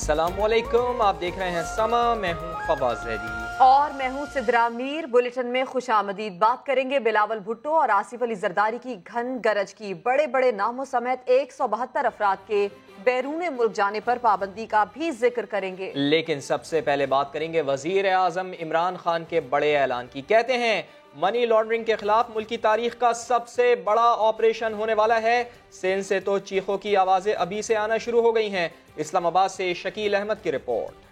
السلام علیکم، آپ دیکھ رہے ہیں سما، میں ہوں فواز زیدی اور میں ہوں سدرا میر۔ بلیٹن میں خوش آمدید۔ بات کریں گے بلاول بھٹو اور آصف علی زرداری کی گھن گرج کی۔ بڑے بڑے ناموں سمیت 172 افراد کے بیرون ملک جانے پر پابندی کا بھی ذکر کریں گے، لیکن سب سے پہلے بات کریں گے وزیر اعظم عمران خان کے بڑے اعلان کی۔ کہتے ہیں منی لانڈرنگ کے خلاف ملک کی تاریخ کا سب سے بڑا آپریشن ہونے والا ہے۔ سندھ سے تو چیخوں کی آوازیں ابھی سے آنا شروع ہو گئی ہیں۔ اسلام آباد سے شکیل احمد کی رپورٹ۔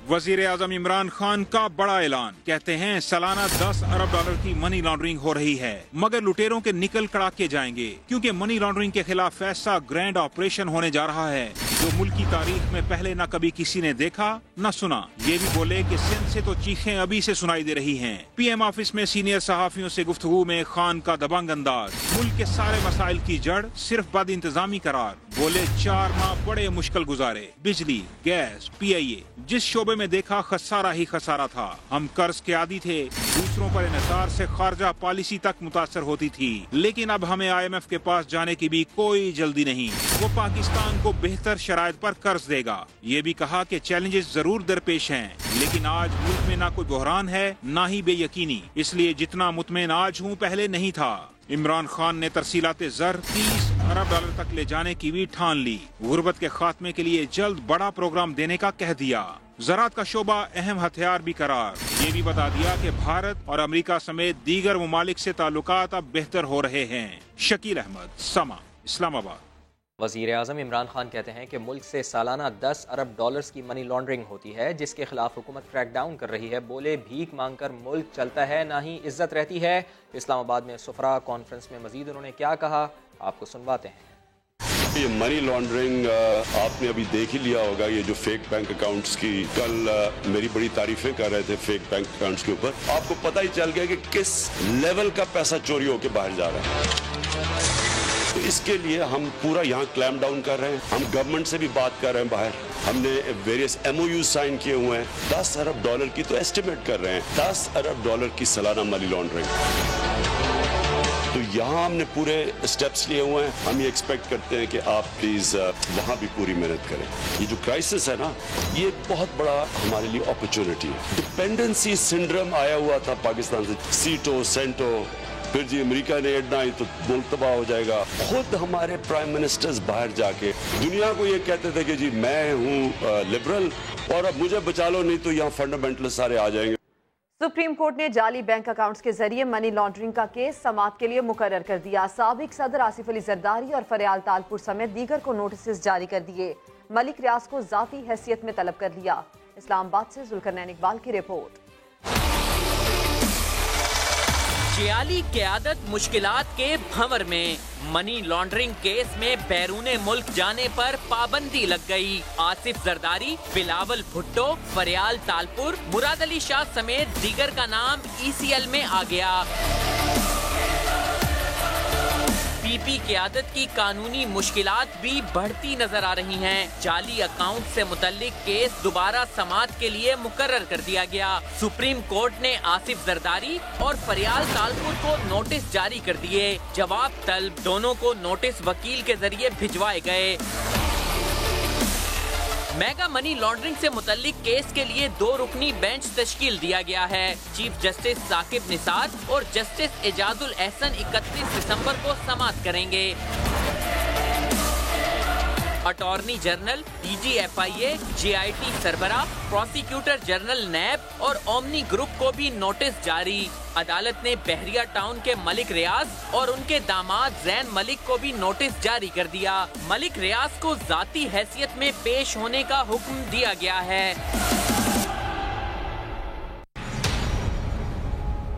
وزیر اعظم عمران خان کا بڑا اعلان، کہتے ہیں سالانہ 10 ارب ڈالر کی منی لانڈرنگ ہو رہی ہے، مگر لٹیروں کے نکل کڑاکے جائیں گے، کیونکہ منی لانڈرنگ کے خلاف ایسا گرینڈ آپریشن ہونے جا رہا ہے جو ملک کی تاریخ میں پہلے نہ کبھی کسی نے دیکھا نہ سنا۔ یہ بھی بولے کہ سندھ سے تو چیخیں ابھی سے سنائی دے رہی ہیں۔ پی ایم آفس میں سینئر صحافیوں سے گفتگو میں خان کا دبنگ انداز، ملک کے سارے مسائل کی جڑ صرف بد انتظامی قرار۔ بولے 4 ماہ بڑے مشکل گزارے، بجلی، گیس، پی آئی اے، جس شعبے میں دیکھا خسارہ ہی خسارہ تھا۔ ہم قرض کے عادی تھے، دوسروں پر انحصار سے خارجہ پالیسی تک متاثر ہوتی تھی، لیکن اب ہمیں آئی ایم ایف کے پاس جانے کی بھی کوئی جلدی نہیں۔ وہ پاکستان کو بہتر شرائط پر قرض دے گا۔ یہ بھی کہا کہ چیلنجز ضرور درپیش ہیں، لیکن آج ملک میں نہ کوئی بحران ہے نہ ہی بے یقینی، اس لیے جتنا مطمئن آج ہوں پہلے نہیں تھا۔ عمران خان نے ترسیلات زر 30 ارب ڈالر تک لے جانے کی بھی ٹھان لی۔ غربت کے خاتمے کے لیے جلد بڑا پروگرام دینے کا کہہ دیا۔ زراعت کا شعبہ اہم ہتھیار بھی قرار۔ یہ بھی بتا دیا کہ بھارت اور امریکہ سمیت دیگر ممالک سے تعلقات اب بہتر ہو رہے ہیں۔ شکیل احمد، سما، اسلام آباد۔ وزیر اعظم عمران خان کہتے ہیں کہ ملک سے سالانہ 10 ارب ڈالرز کی منی لانڈرنگ ہوتی ہے، جس کے خلاف حکومت کریک ڈاؤن کر رہی ہے۔ بولے بھیک مانگ کر ملک چلتا ہے نہ ہی عزت رہتی ہے۔ اسلام آباد میں سفرا کانفرنس میں مزید انہوں نے کیا کہا، آپ کو سنواتے ہیں۔ یہ منی لانڈرنگ آپ نے ابھی دیکھ ہی لیا ہوگا، یہ جو فیک بینک اکاؤنٹس کی کل میری بڑی تعریفیں کر رہے تھے فیک بینک اکاؤنٹس کے اوپر، آپ کو پتہ ہی چل گیا کہ کس لیول کا پیسہ چوری ہو کے باہر جا رہا ہے۔ تو اس کے لیے ہم پورا یہاں کلیم ڈاؤن کر رہے ہیں، ہم گورنمنٹ سے بھی بات کر رہے ہیں باہر، ہم نے various M O U sign کیے ہوئے ہیں۔ 10 ارب ڈالر کی تو ایسٹیمیٹ کر رہے ہیں، 10 ارب ڈالر کی سالانہ منی لانڈرنگ۔ تو یہاں ہم نے پورے اسٹیپس لیے ہوئے ہیں، ہم یہ ایکسپیکٹ کرتے ہیں کہ آپ پلیز وہاں بھی پوری محنت کریں۔ یہ جو کرائسس ہے نا، یہ بہت بڑا ہمارے لیے اپرچونٹی ہے۔ ڈپینڈنسی سنڈرم آیا ہوا تھا پاکستان سے، سیٹو سینٹو، پھر جی امریکہ نے ایڈنا آئی تو ملک تباہ ہو جائے گا۔ خود ہمارے پرائم منسٹرز باہر جا کے دنیا کو یہ کہتے تھے کہ جی میں ہوں لبرل اور اب مجھے بچا لو، نہیں تو یہاں فنڈامنٹل سارے آ جائیں گے۔ سپریم کورٹ نے جعلی بینک اکاؤنٹس کے ذریعے منی لانڈرنگ کا کیس سماعت کے لیے مقرر کر دیا۔ سابق صدر آصف علی زرداری اور فریال تالپور سمیت دیگر کو نوٹسز جاری کر دیے۔ ملک ریاض کو ذاتی حیثیت میں طلب کر لیا۔ اسلام آباد سے ذوالقرنین اقبال کی رپورٹ۔ جعلی قیادت مشکلات کے بھنور میں، منی لانڈرنگ کیس میں بیرون ملک جانے پر پابندی لگ گئی۔ آصف زرداری، بلاول بھٹو، فریال تالپور، مراد علی شاہ سمیت دیگر کا نام ای سی ایل میں آ گیا۔ پی پی قیادت کی قانونی مشکلات بھی بڑھتی نظر آ رہی ہیں۔ جعلی اکاؤنٹ سے متعلق کیس دوبارہ سماعت کے لیے مقرر کر دیا گیا۔ سپریم کورٹ نے آصف زرداری اور فریال تالپور کو نوٹس جاری کر دیے۔ جواب طلب، دونوں کو نوٹس وکیل کے ذریعے بھجوائے گئے۔ میگا منی لانڈرنگ سے متعلق کیس کے لیے 2 رکنی بینچ تشکیل دیا گیا ہے۔ چیف جسٹس ثاقب نثار اور جسٹس اعجاز الاحسن 31 دسمبر کو سماعت کریں گے۔ Attorney general, D G F I A, J I T سربراہ، پروسیکیوٹر جنرل نیب اور اومنی گروپ کو بھی نوٹس جاری۔ عدالت نے بحریہ ٹاؤن کے ملک ریاض اور ان کے داماد زین ملک کو بھی نوٹس جاری کر دیا۔ ملک ریاض کو ذاتی حیثیت میں پیش ہونے کا حکم دیا گیا ہے۔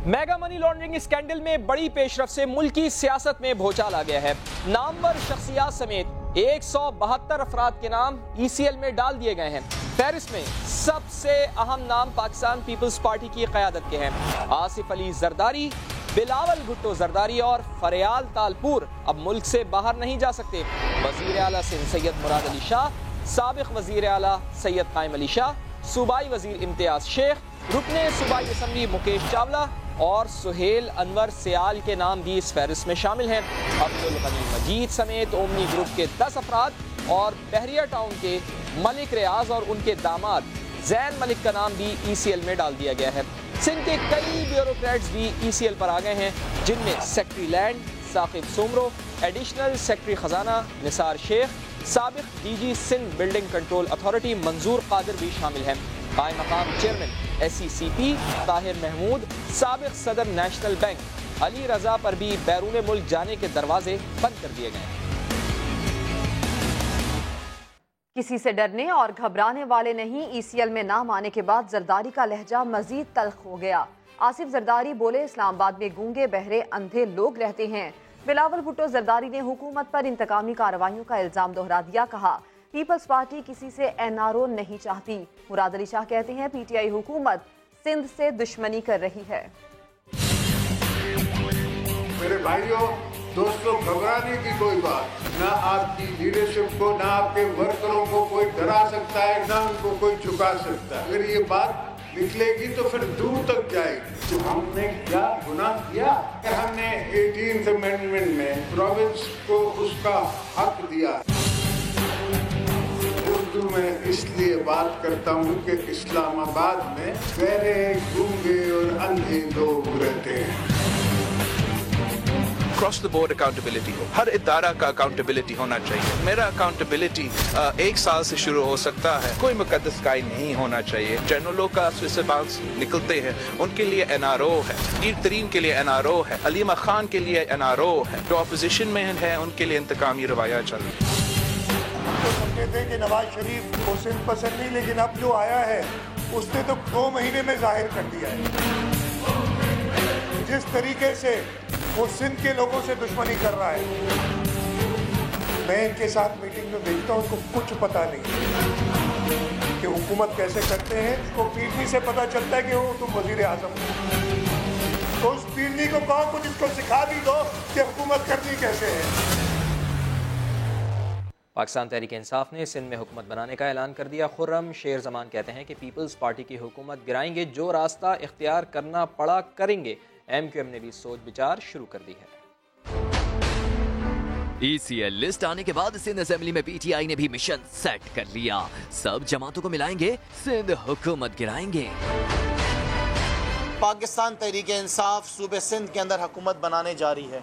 میگا منی لانڈرنگ اسکینڈل میں بڑی پیش رفت سے ملکی سیاست میں بھوچال آ گیا ہے۔ نامور شخصیات سمیت 172 افراد کے نام ای سی ایل میں ڈال دیے گئے ہیں۔ فہرست میں سب سے اہم نام پاکستان پیپلز پارٹی کی قیادت کے ہیں۔ آصف علی زرداری، بلاول بھٹو زرداری اور فریال تالپور اب ملک سے باہر نہیں جا سکتے۔ وزیر اعلیٰ سندھ سید مراد علی شاہ، سابق وزیر اعلیٰ سید قائم علی شاہ، صوبائی وزیر امتیاز شیخ، رکن صوبائی اسمبلی مکیش چاولہ اور سہیل انور سیال کے نام بھی اس فہرست میں شامل ہیں۔ عبدالغنی مجید سمیت اومنی گروپ کے 10 افراد اور بحریہ ٹاؤن کے ملک ریاض اور ان کے داماد زین ملک کا نام بھی ECL میں ڈال دیا گیا ہے۔ سندھ کے کئی بیوروکریٹس بھی ECL پر آ گئے ہیں، جن میں secretary land Saqib Soomro, additional secretary خزانہ نثار شیخ، سابق DG Sindh building control authority Manzoor Qadir بھی شامل ہیں۔ قائم مقام چیئرمین SECP طاہر محمود، سابق صدر نیشنل بینک علی رضا پر بھی بیرون ملک جانے کے دروازے بند کر دیے گئے ہیں۔ کسی سے ڈرنے اور گھبرانے والے نہیں، ECL میں نام آنے کے بعد زرداری کا لہجہ مزید تلخ ہو گیا۔ آصف زرداری بولے اسلام آباد میں گونگے بہرے اندھے لوگ رہتے ہیں۔ بلاول بھٹو زرداری نے حکومت پر انتقامی کارروائیوں کا الزام دہرا دیا، کہا پیپلز پارٹی کسی سے NRO نہیں چاہتی۔ مراد علی شاہ کہتے ہیں PTI حکومت سندھ سے دشمنی کر رہی ہے۔ میرے بھائیوں دوستوں، گھبرانے کی کوئی بات نہ، آپ کی لیڈرشپ کو نہ آپ کے ورکروں کو کوئی ڈرا سکتا ہے، نہ ان کو کوئی چکا سکتا ہے۔ اگر یہ بات نکلے گی تو پھر دور تک جائے گی۔ تو ہم نے کیا گناہ کیا؟ ہم نے 18th امینڈمنٹ میں پروونس کو اس کا حق دیا۔ اردو میں اس لیے بات کرتا ہوں کہ اسلام آباد میں بہرے گونگے اور اندھے لوگ رہتے ہیں۔ اکراس دا بورڈ اکاؤنٹیبلٹی ہو، ہر ادارہ کا اکاؤنٹیبلٹی ہونا چاہیے۔ میرا اکاؤنٹیبلٹی 1 سال سے شروع ہو سکتا ہے، کوئی مقدس قائم نہیں ہونا چاہیے۔ جنرلوں کا سوئسر بانکس نکلتے ہیں، ان کے لیے NRO ہے، پیر ترین کے لیے NRO ہے، علیمہ خان کے لیے NRO ہے، جو اپوزیشن میں ہے ان کے لیے انتقامی روایہ چل رہی ہے۔ ہم تو سمجھتے تھے کہ نواز شریف کو سندھ پسند نہیں، لیکن اب جو آیا ہے اس نے تو 2 مہینے میں ظاہر کر دیا ہے جس طریقے سے وہ سندھ کے لوگوں سے دشمنی کر رہا ہے۔ میں ان کے ساتھ میٹنگ میں بیٹھتا ہوں، ان کو کچھ پتا نہیں کہ حکومت کیسے کرتے ہیں۔ اس کو پیڑھی سے پتا چلتا ہے کہ وہ تم وزیر اعظم ہو، تو اس پیڑھی کو کہو کچھ اس کو سکھا بھی دو کہ حکومت کرنی کیسے ہے۔ پاکستان تحریک انصاف نے سندھ میں حکومت بنانے کا اعلان کر دیا۔ خرم شیر زمان کہتے ہیں کہ پیپلز پارٹی کی حکومت گرائیں گے، جو راستہ اختیار کرنا پڑا کریں گے۔ MQM نے بھی سوچ بچار شروع کر دی ہے۔ ECL لسٹ آنے کے بعد سندھ اسمبلی میں PTI نے بھی مشن سیٹ کر لیا، سب جماعتوں کو ملائیں گے، سندھ حکومت گرائیں گے۔ پاکستان تحریک انصاف صوبے سندھ کے اندر حکومت بنانے جا رہی ہے۔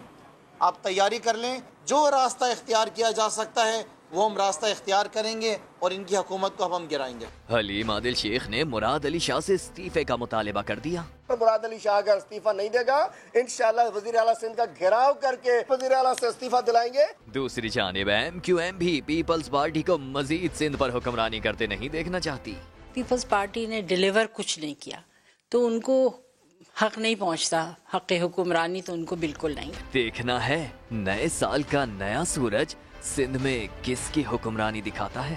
آپ تیاری کر لیں، جو راستہ اختیار کیا جا سکتا ہے وہ ہم راستہ اختیار کریں گے اور ان کی حکومت کو ہم گرائیں گے۔ حلیم عادل شیخ نے مراد علی شاہ سے استعفے کا مطالبہ کر دیا۔ مراد علی شاہ اگر استعفیٰ نہیں دے گا، انشاءاللہ وزیر اعلیٰ سندھ کا گھیراؤ کر کے وزیر اعلیٰ سے استعفیٰ دلائیں گے۔ دوسری جانب MQM بھی پیپلز پارٹی کو مزید سندھ پر حکمرانی کرتے نہیں دیکھنا چاہتی۔ پیپلز پارٹی نے ڈیلیور کچھ نہیں کیا تو ان کو حق نہیں پہنچتا، حق حکمرانی تو ان کو بالکل نہیں۔ دیکھنا ہے نئے سال کا نیا سورج سندھ میں کس کی حکمرانی دکھاتا ہے۔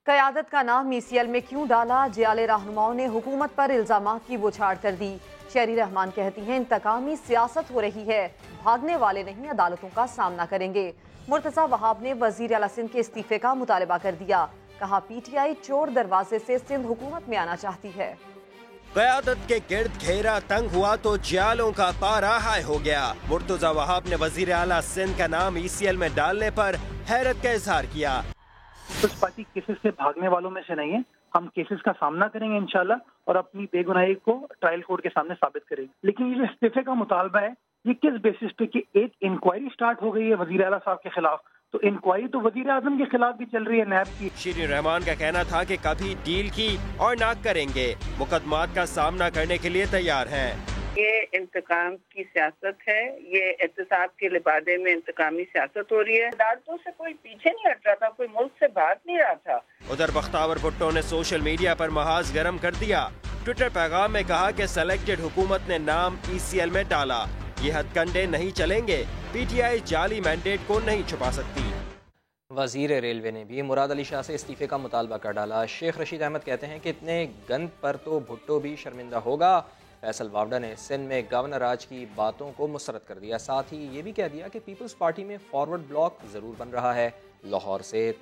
قیادت کا نام ECL میں کیوں ڈالا؟ جیالے رہنماؤں نے حکومت پر الزامات کی بوچھاڑ کر دی۔ شہری رحمان کہتی ہیں انتقامی سیاست ہو رہی ہے، بھاگنے والے نہیں عدالتوں کا سامنا کریں گے۔ مرتضی وہاب نے وزیر اعلیٰ سندھ کے استعفے کا مطالبہ کر دیا، کہا PTI چور دروازے سے سندھ حکومت میں آنا چاہتی ہے۔ قیادت کے گرد گھیرا تنگ ہوا تو جیالوں کا پارا ہائی ہو گیا۔ مرتضی وہاب نے وزیر اعلیٰ سندھ کا نام ECL میں ڈالنے پر حیرت کا اظہار کیا۔ پیپلز پارٹی کیسز سے بھاگنے والوں میں سے نہیں ہے، ہم کیسز کا سامنا کریں گے انشاءاللہ اور اپنی بے گناہی کو ٹرائل کورٹ کے سامنے ثابت کریں گے۔ لیکن یہ جو استعفے کا مطالبہ ہے یہ کس بیسس پہ کہ ایک انکوائری سٹارٹ ہو گئی ہے وزیر اعلیٰ صاحب کے خلاف، تو انکوائری تو وزیر اعظم کے خلاف بھی چل رہی ہے نیب کی۔ شیرین رحمان کا کہنا تھا کہ کبھی ڈیل کی اور نہ کریں گے، مقدمات کا سامنا کرنے کے لیے تیار ہیں۔ یہ انتقام کی سیاست ہے، یہ احتساب کے لبادے میں انتقامی سیاست ہو رہی ہے۔ عدالتوں سے کوئی پیچھے نہیں ہٹ رہا تھا، کوئی ملک سے بھاگ نہیں رہا تھا۔ ادھر بختیار بھٹو نے سوشل میڈیا پر محاذ گرم کر دیا۔ ٹویٹر پیغام میں کہا کہ سلیکٹڈ حکومت نے نام ECL میں ڈالا، یہ ہتھ کنڈے نہیں چلیں گے، PTI جعلی مینڈیٹ کو نہیں چھپا سکتی۔ وزیر ریلوے نے بھی مراد علی شاہ سے استعفے کا مطالبہ کر ڈالا۔ شیخ رشید احمد کہتے ہیں کہ اتنے گند پر تو بھٹو بھی شرمندہ ہوگا۔ فیصل واوڈا نے سندھ میں گورنر راج کی باتوں کو مسترد کر دیا، ساتھ ہی یہ بھی کہہ دیا کہ پیپلز پارٹی میں فارورڈ بلاک ضرور بن رہا ہے۔ لاہور سے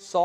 100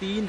3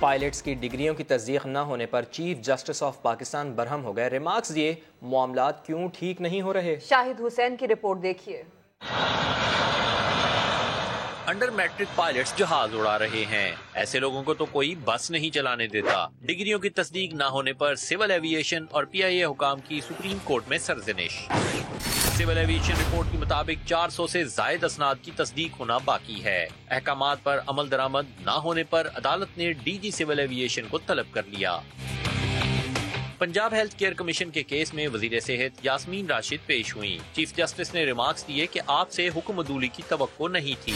پائلٹس کی ڈگریوں کی تصدیق نہ ہونے پر چیف جسٹس آف پاکستان برہم ہو گئے، ریمارکس دیے معاملات کیوں ٹھیک نہیں ہو رہے۔ شاہد حسین کی رپورٹ دیکھیے۔ انڈر میٹرک پائلٹس جہاز اڑا رہے ہیں، ایسے لوگوں کو تو کوئی بس نہیں چلانے دیتا۔ ڈگریوں کی تصدیق نہ ہونے پر سول ایویشن اور پی آئی اے حکام کی سپریم کورٹ میں سرزنش۔ سول ایویشن رپورٹ کے مطابق 400 سے زائد اسناد کی تصدیق ہونا باقی ہے۔ احکامات پر عمل درآمد نہ ہونے پر عدالت نے ڈی جی سول ایویشن کو طلب کر لیا۔ پنجاب ہیلتھ کیئر کمیشن کے کیس میں وزیر صحت یاسمین راشد پیش ہوئیں۔ چیف جسٹس نے ریمارکس دیے کہ آپ سے حکم عدولی کی توقع نہیں تھی۔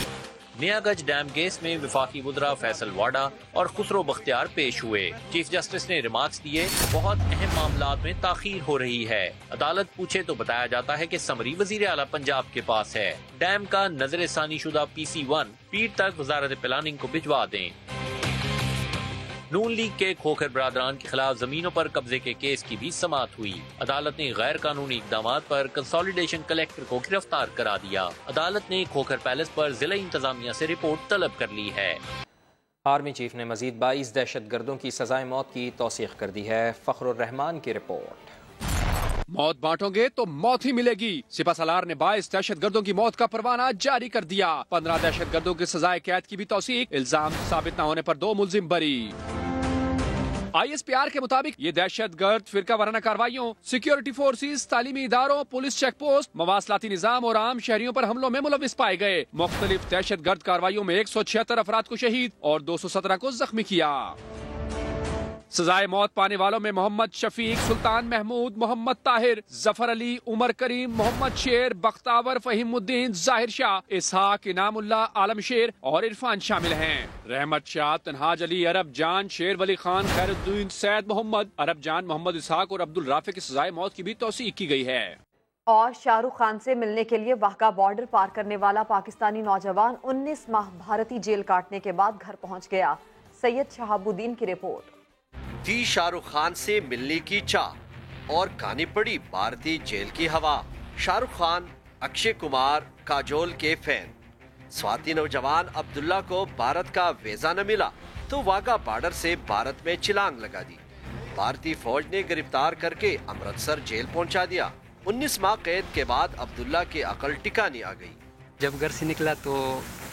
نیا گج ڈیم کیس میں وفاقی وزراء فیصل واڈا اور خسرو بختیار پیش ہوئے۔ چیف جسٹس نے ریمارکس دیے بہت اہم معاملات میں تاخیر ہو رہی ہے، عدالت پوچھے تو بتایا جاتا ہے کہ سمری وزیر اعلیٰ پنجاب کے پاس ہے، ڈیم کا نظر ثانی شدہ PC1 پیر تک وزارت پلاننگ کو بھجوا دیں۔ نون لیگ کے کھوکھر برادران کے خلاف زمینوں پر قبضے کے کیس کی بھی سماعت ہوئی۔ عدالت نے غیر قانونی اقدامات پر کنسالیڈیشن کلیکٹر کو گرفتار کرا دیا۔ عدالت نے کھوکھر پیلس پر ضلع انتظامیہ سے رپورٹ طلب کر لی ہے۔ آرمی چیف نے مزید 22 دہشت گردوں کی سزائے موت کی توثیق کر دی ہے۔ فخر الرحمان کی رپورٹ۔ موت بانٹو گے تو موت ہی ملے گی۔ سپہ سالار نے 22 دہشت گردوں کی موت کا پروانہ جاری کر دیا۔ 15 دہشت گردوں کی سزائے قید کی بھی توثیق، الزام ثابت نہ ہونے پر 2 ملزم بری۔ ISPR کے مطابق یہ دہشت گرد فرقہ وارانہ کارروائیوں، سیکیورٹی فورسز، تعلیمی اداروں، پولیس چیک پوسٹ، مواصلاتی نظام اور عام شہریوں پر حملوں میں ملوث پائے گئے۔ مختلف دہشت گرد کارروائیوں میں 176 افراد کو شہید اور 217 کو زخمی کیا۔ سزائے موت پانے والوں میں محمد شفیق، سلطان محمود، محمد طاہر، ظفر علی، عمر کریم، محمد شیر، بختاور، فہیم الدین، ظاہر شاہ، اسحاق، انعام اللہ، عالم شیر اور عرفان شامل ہیں۔ رحمت شاہ، تنہاج علی، عرب جان، شیر ولی خان، خیر الدین، سید محمد، عرب جان، محمد اسحاق اور عبد الرافع کی سزائے موت کی بھی توثیق کی گئی ہے۔ اور شاہ رخ خان سے ملنے کے لیے واہگہ بارڈر پار کرنے والا پاکستانی نوجوان 19 ماہ بھارتی جیل کاٹنے کے بعد گھر پہنچ گیا۔ سید شہاب الدین کی رپورٹ۔ تھی شاہ رخ خان سے ملنے کی چاہ اور کھانی پڑی بھارتی جیل کی ہوا۔ شاہ رخ خان اکشے کمار کاجول کے فین۔ سواتی نوجوان عبداللہ کو بھارت کا ویزا نہ ملا تو واہگہ بارڈر سے بھارت میں چھلانگ لگا دی۔ بھارتی فوج نے گرفتار کر کے امرتسر جیل پہنچا دیا۔ 19 ماہ قید کے بعد عبداللہ کی عقل ٹھکانے آ گئی۔ جب گھر سے نکلا تو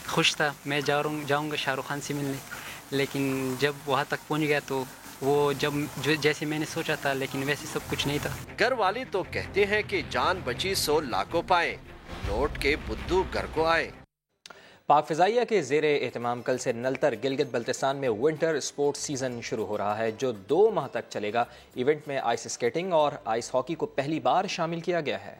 خوش تھا، میں جاؤں گا شاہ رخ خان سے ملنے، لیکن جب وہاں تک پہنچ گیا تو وہ جیسے میں نے سوچا تھا لیکن ویسے سب کچھ نہیں تھا۔ گھر والے تو کہتے ہیں کہ جان بچی سو لاکھوں پائیں، لوٹ کے بدھو گھر کو آئے۔ پاک فضائیہ کے زیر اہتمام کل سے نلتر گلگت بلتستان میں ونٹر سپورٹ سیزن شروع ہو رہا ہے جو 2 ماہ تک چلے گا۔ ایونٹ میں آئس اسکیٹنگ اور آئس ہاکی کو پہلی بار شامل کیا گیا ہے۔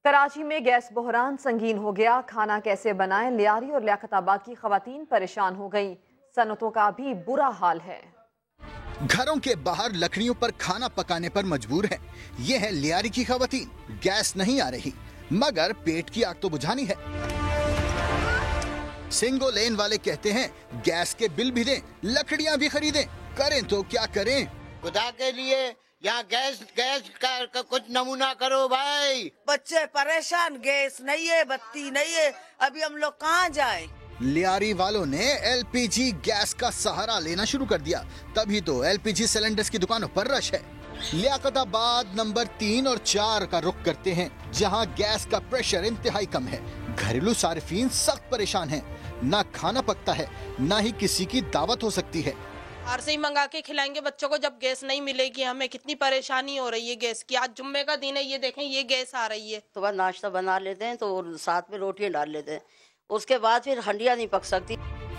کراچی میں گیس بحران سنگین ہو گیا، کھانا کیسے بنائیں، لیاری اور لیاقت آباد کی خواتین پریشان ہو گئیں۔ صنعتوں کا بھی برا حال ہے، گھروں کے باہر لکڑیوں پر کھانا پکانے پر مجبور ہیں۔ یہ ہے لیاری کی خواتین، گیس نہیں آ رہی مگر پیٹ کی آگ تو بجھانی ہے۔ سنگو لین والے کہتے ہیں گیس کے بل بھی دیں، لکڑیاں بھی خریدیں، کریں تو کیا کریں۔ خدا کے لیے یہاں گیس کا کچھ نمونہ کرو بھائی، بچے پریشان، گیس نہیں ہے، بتی نہیں ہے، ابھی ہم لوگ کہاں جائیں۔ لیاری والوں نے LPG گیس کا سہارا لینا شروع کر دیا، تبھی تو LPG سلنڈرز کی دکانوں پر رش ہے۔ لیاقت آباد نمبر 3 اور 4 کا رخ کرتے ہیں جہاں گیس کا پریشر انتہائی کم ہے۔ گھریلو صارفین سخت پریشان ہیں، نہ کھانا پکتا ہے نہ ہی کسی کی دعوت ہو سکتی ہے۔ باہر سے ہی منگا کے کھلائیں گے بچوں کو، جب گیس نہیں ملے گی ہمیں کتنی پریشانی ہو رہی ہے گیس کی۔ آج جمعے کا دن ہے، یہ دیکھیں یہ گیس آ رہی ہے۔ صبح ناشتہ بنا لیتے ہیں تو ساتھ میں روٹیاں ڈال لیتے ہیں، اس کے بعد پھر ہنڈیاں نہیں پک سکتی۔